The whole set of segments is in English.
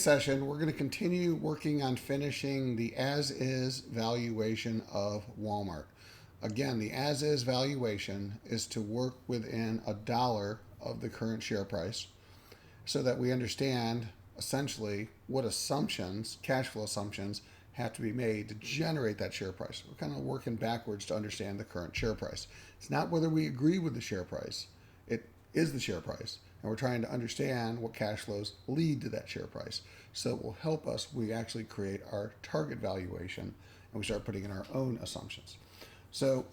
Session, we're going to continue working on finishing the as-is valuation of Walmart. Again, the as-is valuation is to work within $1 of the current share price so that we understand essentially what assumptions, cash flow assumptions, have to be made to generate that share price. We're kind of working backwards to understand the current share price. It's not whether we agree with the share price, it is the share price. And we're trying to understand what cash flows lead to that share price. So it will help us, we actually create our target valuation and we start putting in our own assumptions. So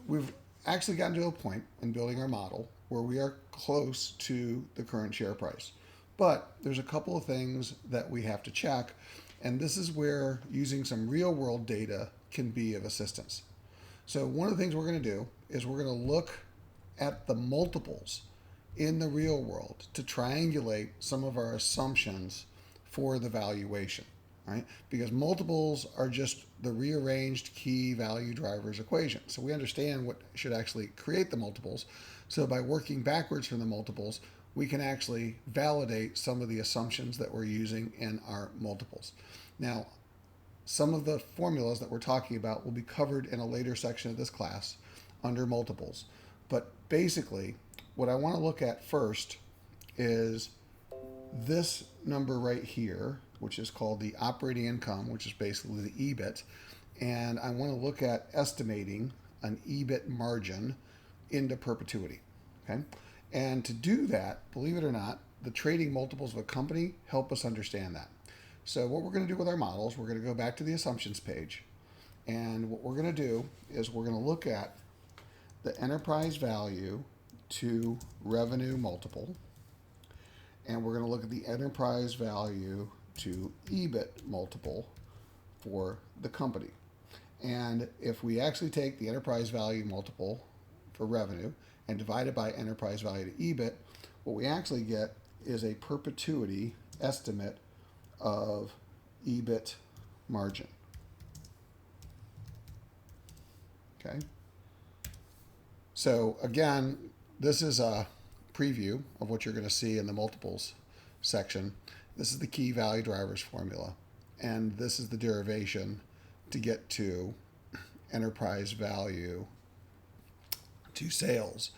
we've actually gotten to a point in building our model where we are close to the current share price. But there's a couple of things that we have to check, and this is where using some real world data can be of assistance. So one of the things we're going to do is we're going to look at the multiples in the real world to triangulate some of our assumptions for the valuation, right? Because multiples are just the rearranged key value drivers equation. So we understand what should actually create the multiples. So by working backwards from the multiples, we can actually validate some of the assumptions that we're using in our multiples. Now, some of the formulas that we're talking about will be covered in a later section of this class under multiples. But basically, what I want to look at first is this number right here, which is called the operating income, which is basically the Ebit. And I want to look at estimating an Ebit margin into perpetuity. Okay? And to do that, believe it or not, the trading multiples of a company help us understand that. So what we're going to do with our models, we're going to go back to the assumptions page. And what we're going to do is we're going to look at the enterprise value to revenue multiple, and we're going to look at the enterprise value to EBIT multiple for the company. And if we actually take the enterprise value multiple for revenue and divide it by enterprise value to EBIT, what we actually get is a perpetuity estimate of EBIT margin. Okay. So again, this is a preview of what you're going to see in the multiples section. This is the key value drivers formula, and this is the derivation to get to enterprise value to sales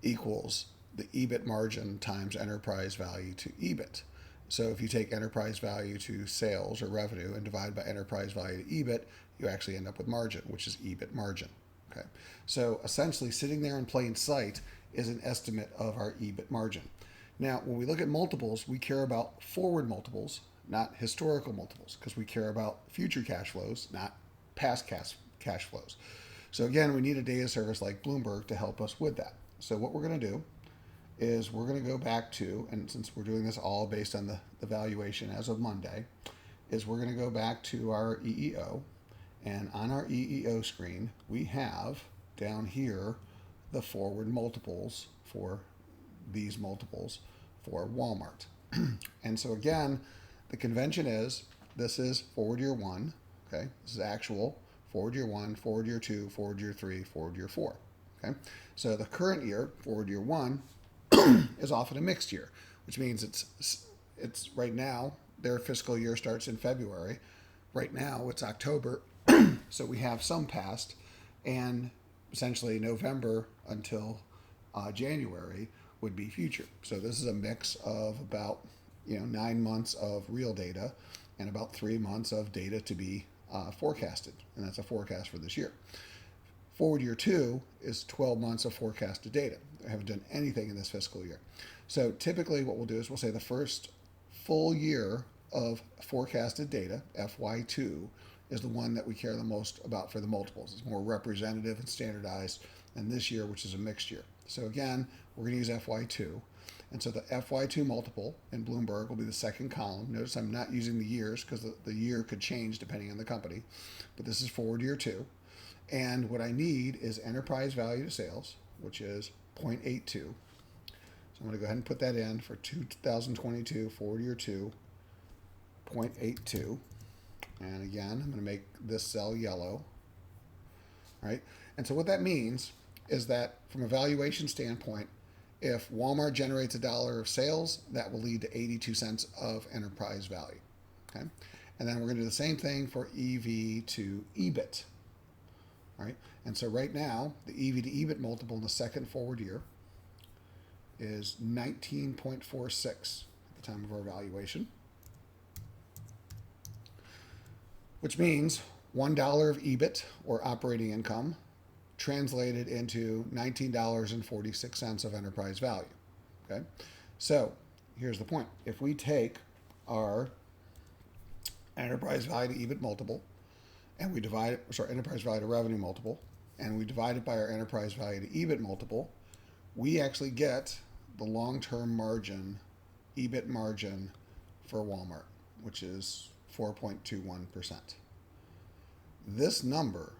equals the EBIT margin times enterprise value to EBIT. So if you take enterprise value to sales or revenue and divide by enterprise value to EBIT, you actually end up with margin, which is EBIT margin. Okay. So essentially sitting there in plain sight is an estimate of our EBIT margin. Now, when we look at multiples, we care about forward multiples, not historical multiples, because we care about future cash flows, not past cash flows. So again, we need a data service like Bloomberg to help us with that. So what we're going to do is we're going to go back to, and since we're doing this all based on the valuation as of Monday, is we're going to go back to our EEO. And on our EEO screen, we have down here the forward multiples for these multiples for Walmart. And so again, the convention is this is forward year 1, okay? This is actual, forward year 1, forward year 2, forward year 3, forward year 4, okay? So the current year, forward year 1, is often a mixed year, which means it's right now, their fiscal year starts in February. Right now, it's October. So we have some past, and essentially November until January would be future. So this is a mix of about 9 months of real data and about 3 months of data to be forecasted, and that's a forecast for this year. Forward year 2 is 12 months of forecasted data. I haven't done anything in this fiscal year. So typically what we'll do is we'll say the first full year of forecasted data, FY2, is the one that we care the most about for the multiples. It's more representative and standardized than this year, which is a mixed year. So again, we're going to use FY2. And so the FY2 multiple in Bloomberg will be the second column. Notice I'm not using the years because the year could change depending on the company. But this is forward year 2. And what I need is enterprise value to sales, which is 0.82. So I'm going to go ahead and put that in for 2022 forward year 2, 0.82. And again, I'm going to make this cell yellow, right? And so what that means is that from a valuation standpoint, If Walmart generates $1 of sales, that will lead to 82 cents of enterprise value. Okay, and then we're going to do the same thing for EV to EBIT. All right, and so right now the EV to EBIT multiple in the second forward year is 19.46 at the time of our valuation, which means $1 of EBIT, or operating income, translated into $19.46 of enterprise value. Okay, so here's the point. If we take our enterprise value to EBIT multiple and we divide it, enterprise value to revenue multiple, and we divide it by our enterprise value to EBIT multiple, we actually get the long-term margin, EBIT margin for Walmart, which is 4.21%. This number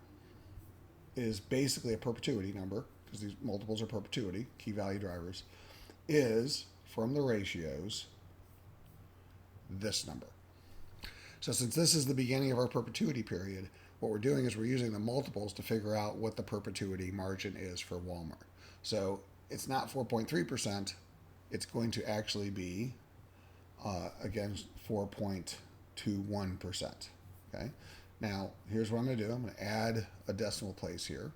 is basically a perpetuity number, because these multiples are perpetuity, key value drivers, is, from the ratios, this number. So since this is the beginning of our perpetuity period, what we're doing is we're using the multiples to figure out what the perpetuity margin is for Walmart. So it's not 4.3%, it's going to actually be, again, 4.21%. Okay? Now, here's what I'm going to do. I'm going to add a decimal place here.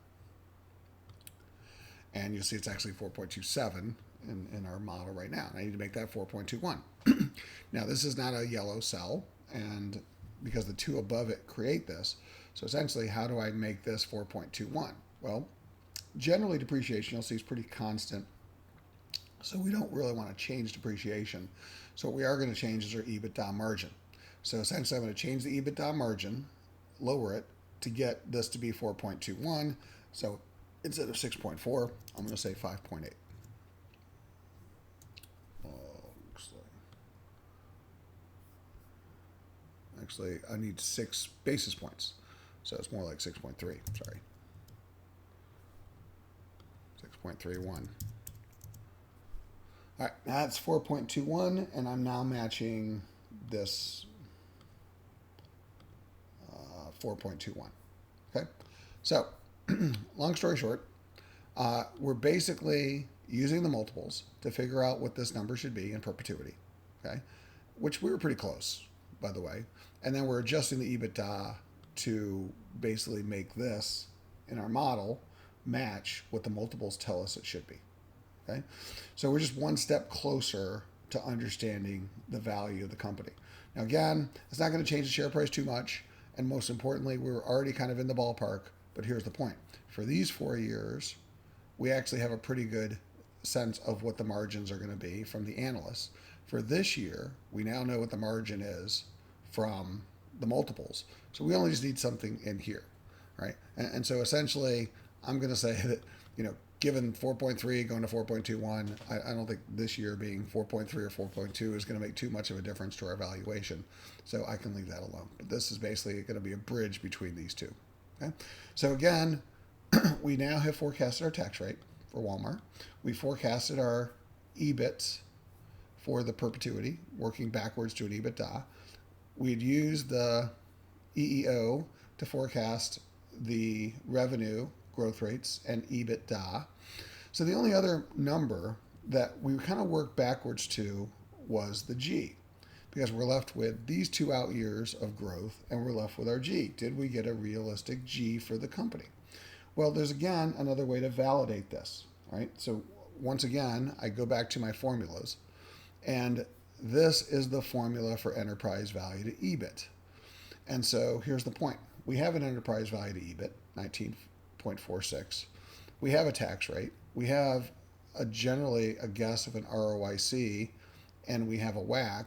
And you'll see it's actually 4.27 in our model right now. And I need to make that 4.21. Now, this is not a yellow cell, and because the two above it create this. So essentially, how do I make this 4.21? Well, generally depreciation, you'll see, is pretty constant. So we don't really want to change depreciation. So what we are going to change is our EBITDA margin. So essentially, I'm going to change the EBITDA margin, lower it, to get this to be 4.21. So instead of 6.4, I'm going to say 5.8. Actually, I need 6 basis points. So it's more like 6.3, sorry. 6.31. All right, that's 4.21, and I'm now matching this 4.21. Okay, so long story short, we're basically using the multiples to figure out what this number should be in perpetuity. Okay, which we were pretty close, by the way, and then we're adjusting the EBITDA to basically make this in our model match what the multiples tell us it should be. Okay, so we're just one step closer to understanding the value of the company. Now, again, it's not going to change the share price too much, and most importantly, we're already kind of in the ballpark. But here's the point: for these 4 years, we actually have a pretty good sense of what the margins are going to be from the analysts. For this year, we now know what the margin is from the multiples. So we only just need something in here, right? And so essentially, I'm going to say that, given 4.3 going to 4.21, I don't think this year being 4.3 or 4.2 is going to make too much of a difference to our valuation. So I can leave that alone. But this is basically going to be a bridge between these two. Okay? So again, we now have forecasted our tax rate for Walmart. We forecasted our EBIT for the perpetuity, working backwards to an EBITDA. We'd use the EEO to forecast the revenue growth rates and EBITDA. So the only other number that we kind of worked backwards to was the G, because we're left with these 2 out years of growth and we're left with our G. Did we get a realistic G for the company? Well, there's again another way to validate this, right? So once again, I go back to my formulas, and this is the formula for enterprise value to EBIT. And so here's the point. We have an enterprise value to EBIT, 19.46. We have a tax rate. We have generally a guess of an ROIC, and we have a WACC.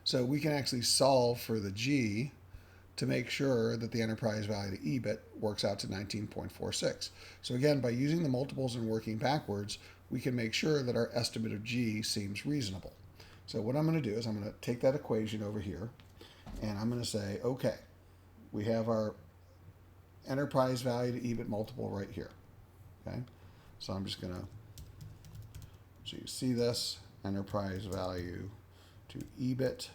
So we can actually solve for the G to make sure that the enterprise value to EBIT works out to 19.46. So again, by using the multiples and working backwards, we can make sure that our estimate of G seems reasonable. So what I'm going to do is I'm going to take that equation over here, and I'm going to say, okay, we have our enterprise value to EBIT multiple right here. Okay, so I'm just going to, so you see this enterprise value to EBIT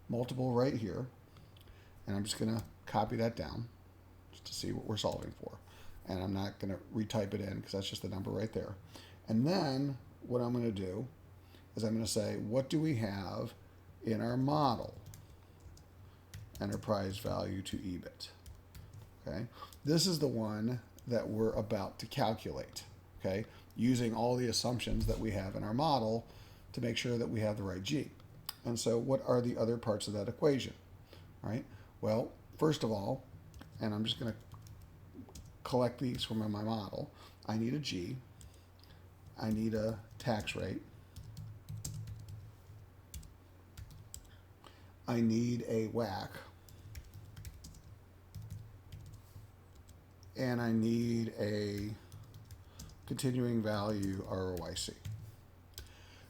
multiple right here, and I'm just going to copy that down just to see what we're solving for. And I'm not going to retype it in because that's just the number right there. And then what I'm going to do is I'm going to say, what do we have in our model? Enterprise value to EBIT. Okay, this is the one that we're about to calculate. Okay, using all the assumptions that we have in our model to make sure that we have the right G. And so, what are the other parts of that equation? All right. Well, first of all, and I'm just going to collect these from my model. I need a G. I need a tax rate. I need a WACC. And I need a continuing value ROIC.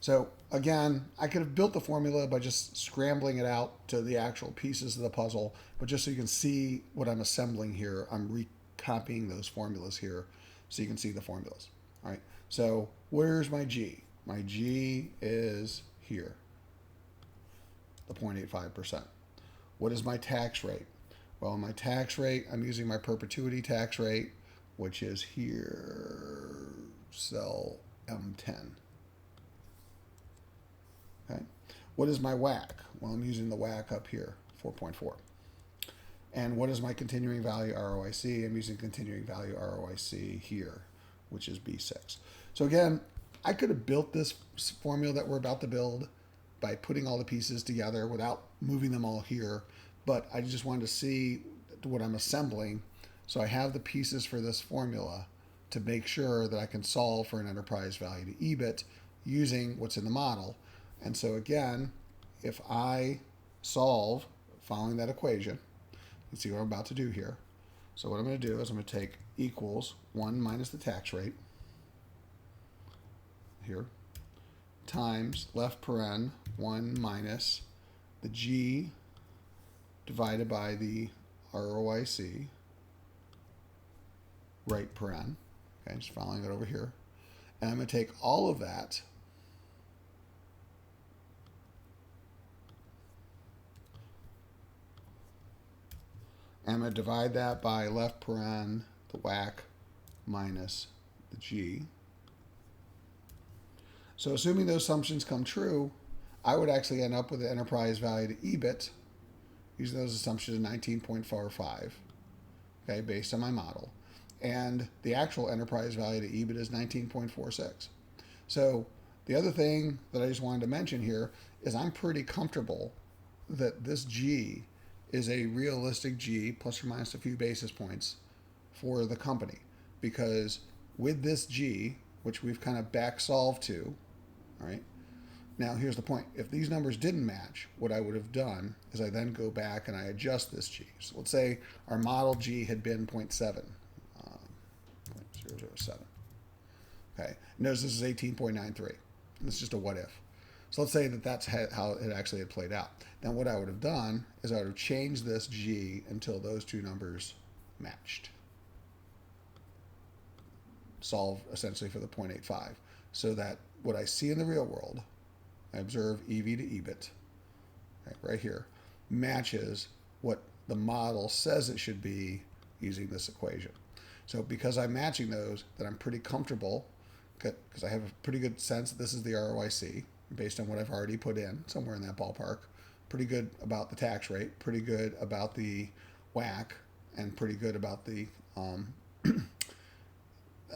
So again, I could have built the formula by just scrambling it out to the actual pieces of the puzzle, but just so you can see what I'm assembling here, I'm recopying those formulas here so you can see the formulas. All right, so where's my G? My G is here, the 0.85%. What is my tax rate? Well, my tax rate, I'm using my perpetuity tax rate, which is here, cell M10. Okay. What is my WACC? Well, I'm using the WACC up here, 4.4. And what is my continuing value ROIC? I'm using continuing value ROIC here, which is B6. So again, I could have built this formula that we're about to build by putting all the pieces together without moving them all here, but I just wanted to see what I'm assembling. So I have the pieces for this formula to make sure that I can solve for an enterprise value to EBIT using what's in the model. And so again, if I solve following that equation, you can see what I'm about to do here. So what I'm going to do is I'm going to take equals 1 minus the tax rate here times left paren 1 minus the G divided by the ROIC right paren. Okay, just following it over here. And I'm going to take all of that and I'm going to divide that by left paren, the WACC minus the G. So assuming those assumptions come true, I would actually end up with the enterprise value to EBIT using those assumptions of 19.45, okay, based on my model. And the actual enterprise value to EBIT is 19.46. So the other thing that I just wanted to mention here is I'm pretty comfortable that this G is a realistic G plus or minus a few basis points for the company, because with this G, which we've kind of back solved to, all right, now here's the point. If these numbers didn't match, what I would have done is I then go back and I adjust this G. So let's say our model G had been 0.7, 0.007. Okay, notice this is 18.93. This is just a what if. So let's say that that's how it actually had played out. Then what I would have done is I would have changed this G until those two numbers matched. Solve essentially for the 0.85. So that what I see in the real world, I observe EV to EBIT, right here, matches what the model says it should be using this equation. So because I'm matching those, that I'm pretty comfortable, because I have a pretty good sense that this is the ROIC based on what I've already put in, somewhere in that ballpark. Pretty good about the tax rate, pretty good about the WACC, and pretty good about the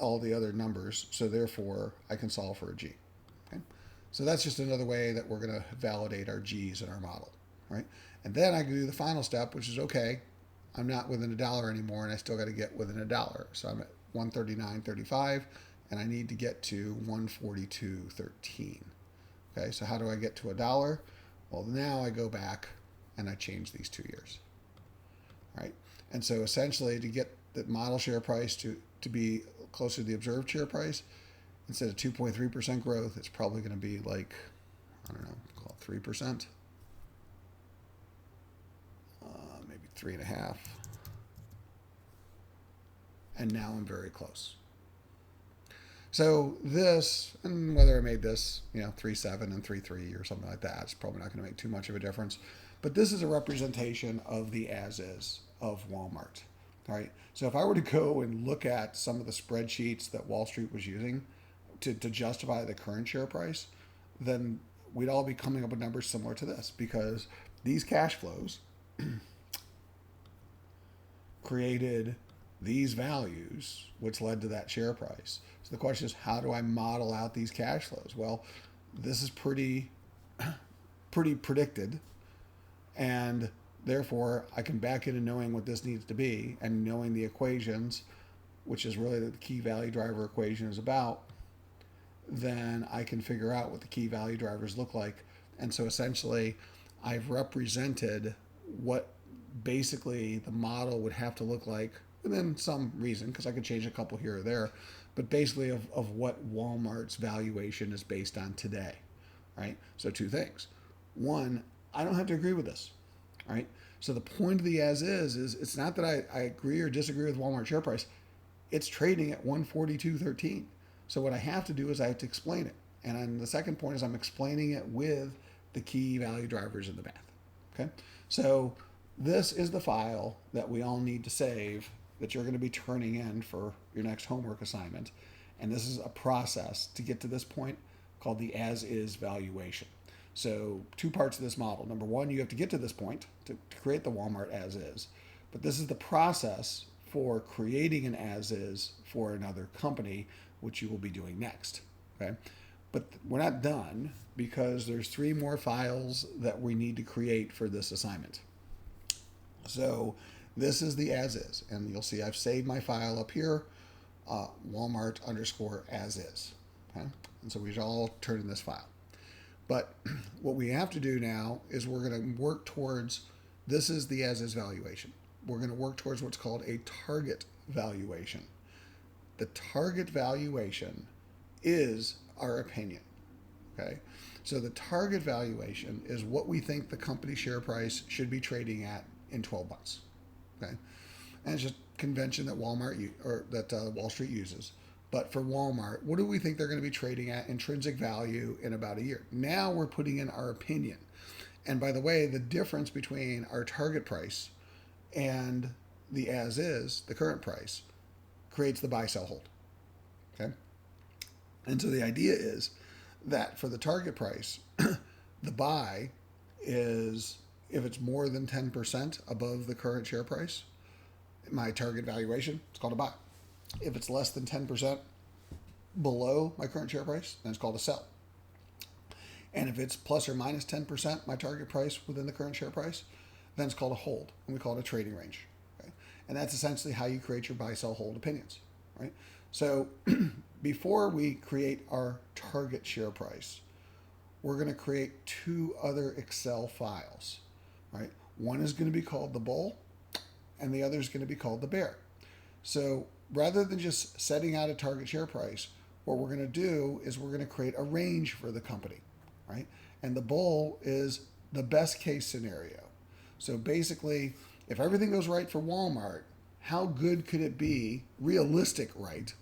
all the other numbers. So therefore, I can solve for a G. Okay? So that's just another way that we're going to validate our G's in our model, right? And then I can do the final step, which is, okay, I'm not within $1 anymore, and I still got to get within $1. So I'm at 139.35, and I need to get to 142.13. Okay, so how do I get to $1? Well, now I go back and I change these 2 years. All right, and so essentially to get the model share price to be closer to the observed share price, instead of 2.3% growth, it's probably going to be like, I don't know, call it 3%, maybe 3.5%. And now I'm very close. So this, and whether I made this, 3.7 and 3.3 or something like that, it's probably not going to make too much of a difference. But this is a representation of the as-is of Walmart. All right. So if I were to go and look at some of the spreadsheets that Wall Street was using, to justify the current share price, then we'd all be coming up with numbers similar to this, because these cash flows created these values, which led to that share price. So the question is, how do I model out these cash flows? Well, this is pretty predicted, and therefore I can back into knowing what this needs to be and knowing the equations, which is really the key value driver equation is about. Then I can figure out what the key value drivers look like. And so essentially I've represented what basically the model would have to look like within some reason, because I could change a couple here or there, but basically of what Walmart's valuation is based on today, right? So two things. One, I don't have to agree with this, right? So the point of the as is it's not that I agree or disagree with Walmart share price. It's trading at 142.13. So what I have to do is I have to explain it. And then the second point is I'm explaining it with the key value drivers in the math. Okay? So this is the file that we all need to save that you're going to be turning in for your next homework assignment. And this is a process to get to this point called the as-is valuation. So two parts of this model. Number one, you have to get to this point to create the Walmart as-is. But this is the process for creating an as-is for another company, which you will be doing next. Okay? But we're not done, because there's 3 more files that we need to create for this assignment. So this is the as-is, and you'll see I've saved my file up here, Walmart _ as-is. Okay? And so we should all turn in this file. But what we have to do now is we're going to work towards, this is the as-is valuation. We're going to work towards what's called a target valuation. The target valuation is our opinion. Okay? So the target valuation is what we think the company share price should be trading at in 12 months. Okay? And it's just convention that Wall Street uses. But for Walmart, what do we think they're going to be trading at intrinsic value in about a year? Now we're putting in our opinion. And by the way, the difference between our target price and the as is, the current price, creates the buy, sell, hold. Okay? And so the idea is that for the target price, the buy is if it's more than 10% above the current share price, my target valuation, it's called a buy. If it's less than 10% below my current share price, then it's called a sell. And if it's plus or minus 10% my target price within the current share price, then it's called a hold, and we call it a trading range. Okay? And that's essentially how you create your buy, sell, hold opinions. Right? So before we create our target share price, we're going to create 2 other Excel files. Right? One is going to be called the bull, and the other is going to be called the bear. So rather than just setting out a target share price, what we're going to do is we're going to create a range for the company. Right? And the bull is the best case scenario. So basically, if everything goes right for Walmart, how good could it be, realistic right,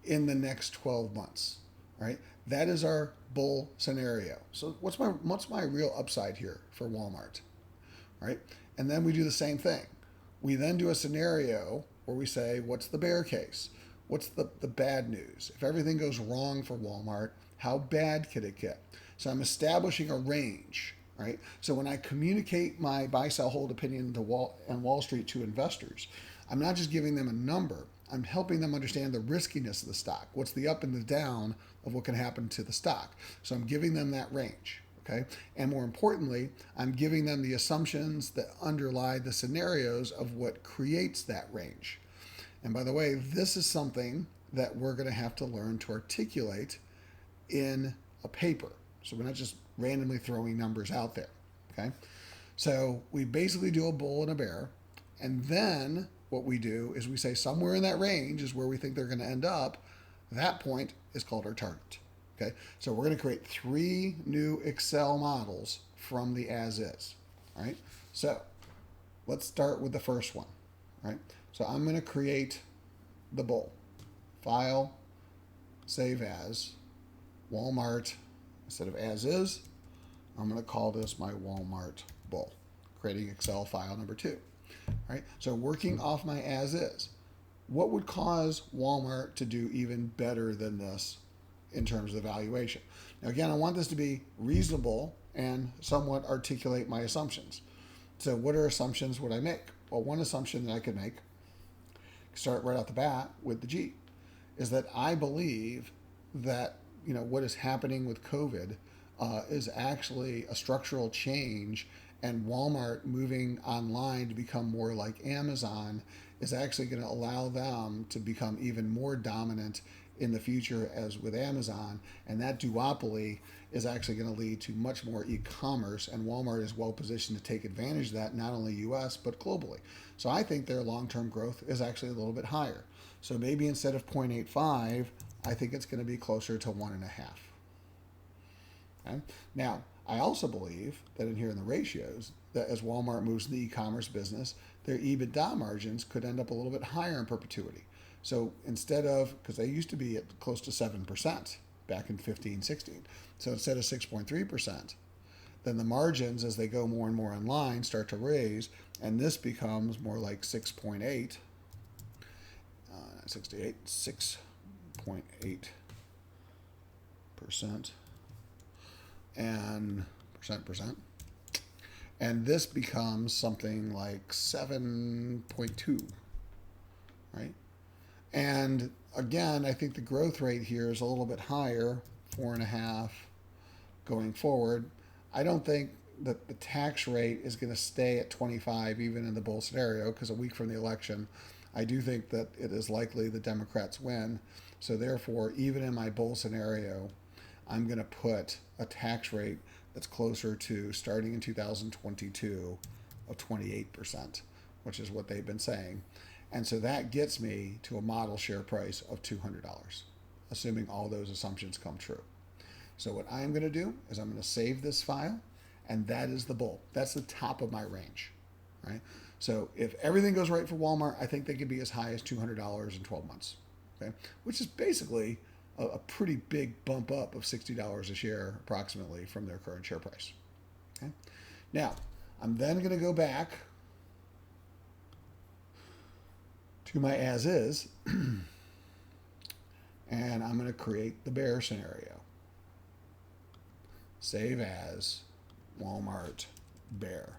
in the next 12 months, right? That is our bull scenario. So what's my real upside here for Walmart, right? And then we do the same thing. We then do a scenario where we say, what's the bear case? What's the bad news? If everything goes wrong for Walmart, how bad could it get? So I'm establishing a range. Right? So when I communicate my buy, sell, hold opinion to Wall Street to investors, I'm not just giving them a number. I'm helping them understand the riskiness of the stock. What's the up and the down of what can happen to the stock? So I'm giving them that range. Okay? And more importantly, I'm giving them the assumptions that underlie the scenarios of what creates that range. And by the way, this is something that we're going to have to learn to articulate in a paper. So we're not just randomly throwing numbers out there. Okay? So we basically do a bull and a bear, and then what we do is we say somewhere in that range is where we think they're going to end up. That point is called our target. Okay? So we're going to create 3 new Excel models from the as is. All right? So let's start with the first one. All right? So I'm going to create the bull. File, save as, Walmart. Instead of as is, I'm going to call this my Walmart bull, creating Excel file number 2. All right? So working off my as is, what would cause Walmart to do even better than this in terms of the valuation. Now, again, I want this to be reasonable and somewhat articulate my assumptions. So what are assumptions would I make? Well, one assumption that I could make, start right off the bat with the G, is that I believe that what is happening with COVID is actually a structural change, and Walmart moving online to become more like Amazon is actually going to allow them to become even more dominant in the future as with Amazon, and that duopoly is actually going to lead to much more e-commerce, and Walmart is well positioned to take advantage of that, not only US but globally. So I think their long-term growth is actually a little bit higher. So maybe instead of 0.85, I think it's going to be closer to 1.5. Okay? Now, I also believe that in here in the ratios, that as Walmart moves in the e-commerce business, their EBITDA margins could end up a little bit higher in perpetuity. So instead of, because they used to be at close to 7% back in 15, 16, so instead of 6.3%, then the margins as they go more and more online start to raise, and this becomes more like 6.8, 6.8%, and percent, and this becomes something like 7.2, right? And again, I think the growth rate here is a little bit higher, 4.5 going forward. I don't think that the tax rate is going to stay at 25 even in the bull scenario, because a week from the election, I do think that it is likely the Democrats win. So therefore, even in my bull scenario, I'm going to put a tax rate that's closer to, starting in 2022, of 28%, which is what they've been saying. And so that gets me to a model share price of $200, assuming all those assumptions come true. So what I'm going to do is I'm going to save this file, and that is the bull. That's the top of my range, right? So if everything goes right for Walmart, I think they could be as high as $200 in 12 months, okay? Which is basically a pretty big bump up of $60 a share approximately from their current share price, okay? Now, I'm then going to go back to my as is, and I'm going to create the bear scenario. Save as Walmart bear.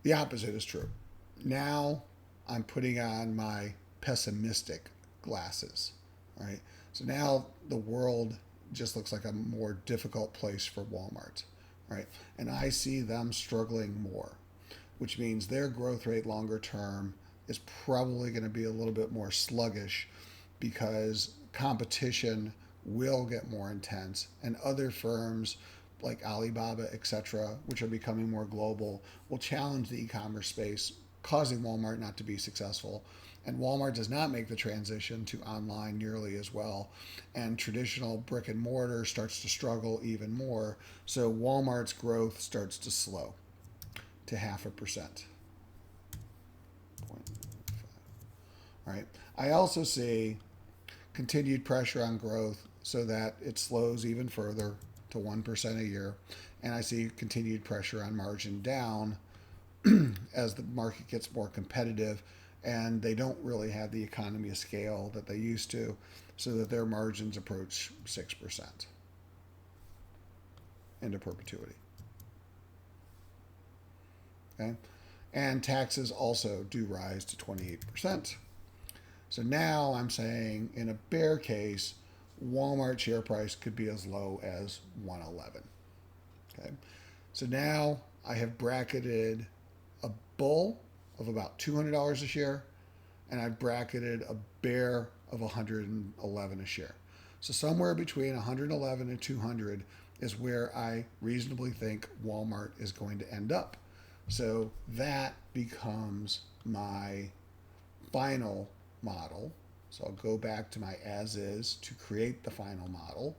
The opposite is true. Now I'm putting on my pessimistic glasses, right? So now the world just looks like a more difficult place for Walmart, right? And I see them struggling more, which means their growth rate longer term is probably going to be a little bit more sluggish, because competition will get more intense, and other firms like Alibaba, etc., which are becoming more global, will challenge the e-commerce space, causing Walmart not to be successful. And Walmart does not make the transition to online nearly as well, and traditional brick and mortar starts to struggle even more. So Walmart's growth starts to slow to 0.5%. Right. I also see continued pressure on growth so that it slows even further to 1% a year, and I see continued pressure on margin down as the market gets more competitive, and they don't really have the economy of scale that they used to, so that their margins approach 6% into perpetuity. Okay, and taxes also do rise to 28%. So now I'm saying in a bear case, Walmart share price could be as low as 111. Okay, so now I have bracketed a bull of about $200 a share, and I've bracketed a bear of 111 a share. So somewhere between 111 and 200 is where I reasonably think Walmart is going to end up. So that becomes my final model. So I'll go back to my as is to create the final model,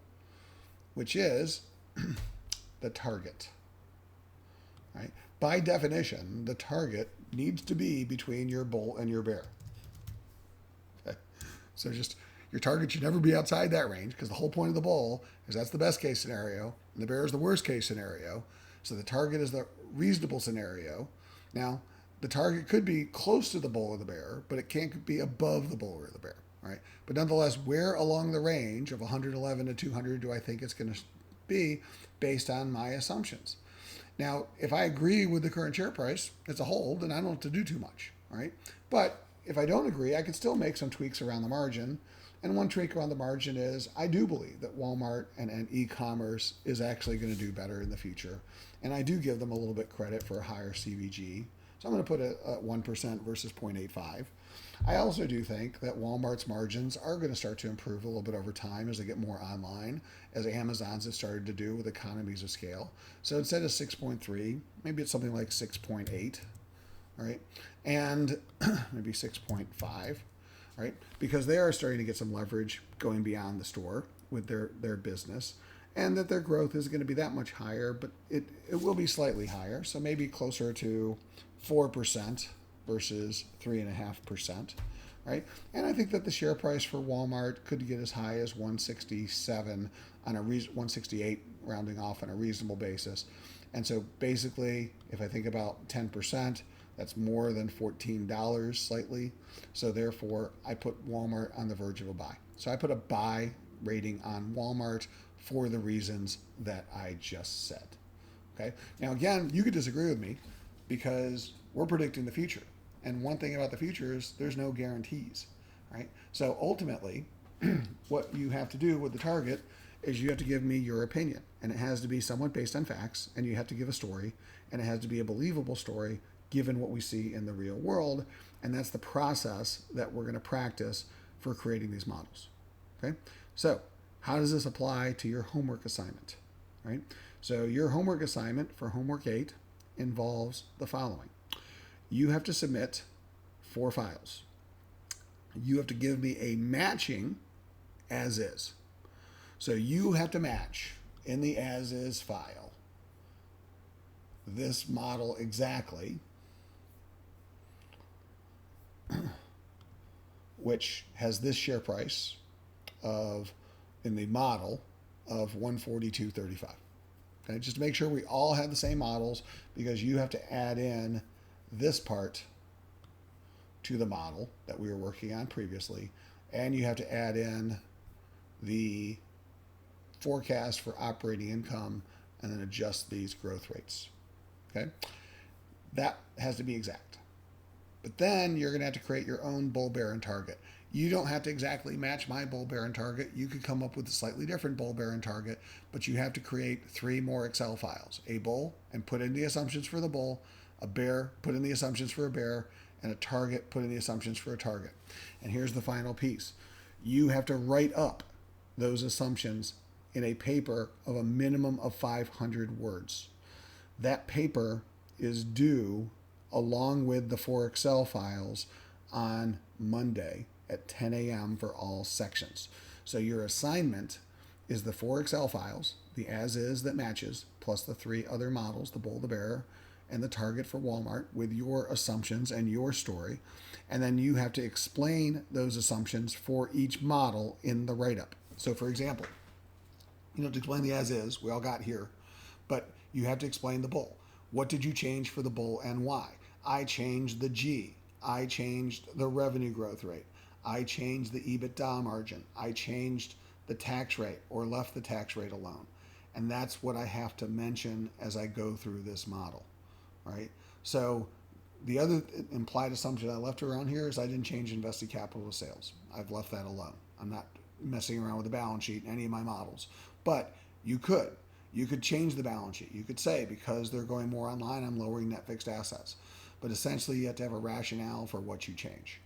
which is the target. Right? By definition, the target needs to be between your bull and your bear. Okay? So just your target should never be outside that range, because the whole point of the bull is that's the best case scenario, and the bear is the worst case scenario. So the target is the reasonable scenario. Now, the target could be close to the bull or the bear, but it can't be above the bull or the bear, right? But nonetheless, where along the range of 111 to 200 do I think it's going to be based on my assumptions? Now, if I agree with the current share price, it's a hold, and I don't have to do too much, right? But if I don't agree, I can still make some tweaks around the margin. And one tweak around the margin is I do believe that Walmart and e-commerce is actually going to do better in the future. And I do give them a little bit credit for a higher CVG. So I'm going to put it at 1% versus 0.85. I also do think that Walmart's margins are going to start to improve a little bit over time as they get more online, as Amazon's have started to do with economies of scale. So instead of 6.3, maybe it's something like 6.8, right? And maybe 6.5, right? Because they are starting to get some leverage going beyond the store with their business, and that their growth is going to be that much higher, but it will be slightly higher. So maybe closer to 4% versus 3.5%, right? And I think that the share price for Walmart could get as high as 167 on 168, rounding off on a reasonable basis. And so basically, if I think about 10%, that's more than $14 slightly. So therefore, I put Walmart on the verge of a buy. So I put a buy rating on Walmart for the reasons that I just said. Okay. Now, again, you could disagree with me because we're predicting the future. And one thing about the future is there's no guarantees, right? So ultimately, what you have to do with the target is you have to give me your opinion. And it has to be somewhat based on facts, and you have to give a story, and it has to be a believable story given what we see in the real world. And that's the process that we're going to practice for creating these models. Okay? So how does this apply to your homework assignment, right? So your homework assignment for homework 8 involves the following. You have to submit 4 files. You have to give me a matching as is. So you have to match in the as is file this model exactly, which has this share price of, in the model, of 142.35. Okay, just to make sure we all have the same models, because you have to add in this part to the model that we were working on previously, and you have to add in the forecast for operating income and then adjust these growth rates. Okay, that has to be exact. But then you're going to have to create your own bull, bear, and target. You don't have to exactly match my bull, bear, and target. You could come up with a slightly different bull, bear, and target, but you have to create 3 more Excel files. A bull, and put in the assumptions for the bull, a bear, put in the assumptions for a bear, and a target, put in the assumptions for a target. And here's the final piece. You have to write up those assumptions in a paper of a minimum of 500 words. That paper is due along with the 4 Excel files on Monday at 10 a.m. for all sections. So your assignment is the 4 Excel files, the as is that matches, plus the 3 other models, the bull, the bear, and the target for Walmart, with your assumptions and your story. And then you have to explain those assumptions for each model in the write-up. So for example, you have to explain the as is, we all got here, but you have to explain the bull. What did you change for the bull and why? I changed the G. I changed the revenue growth rate. I changed the EBITDA margin. I changed the tax rate or left the tax rate alone. And that's what I have to mention as I go through this model, right? So the other implied assumption I left around here is I didn't change invested capital to sales. I've left that alone. I'm not messing around with the balance sheet in any of my models. But you could. You could change the balance sheet. You could say, because they're going more online, I'm lowering net fixed assets. But essentially, you have to have a rationale for what you change.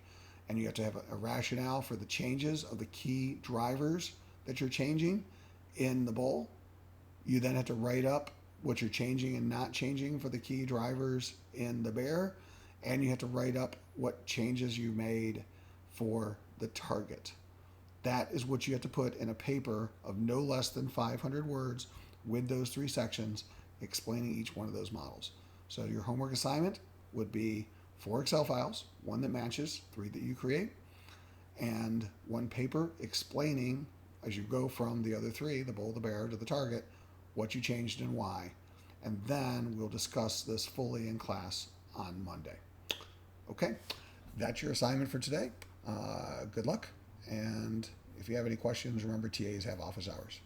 And you have to have a rationale for the changes of the key drivers that you're changing in the bull. You then have to write up what you're changing and not changing for the key drivers in the bear. And you have to write up what changes you made for the target. That is what you have to put in a paper of no less than 500 words with those 3 sections explaining each one of those models. So your homework assignment would be 4 Excel files, 1 that matches, 3 that you create, and 1 paper explaining, as you go from the other 3, the bull, the bear, to the target, what you changed and why. And then we'll discuss this fully in class on Monday. Okay, that's your assignment for today. Good luck. And if you have any questions, remember TAs have office hours.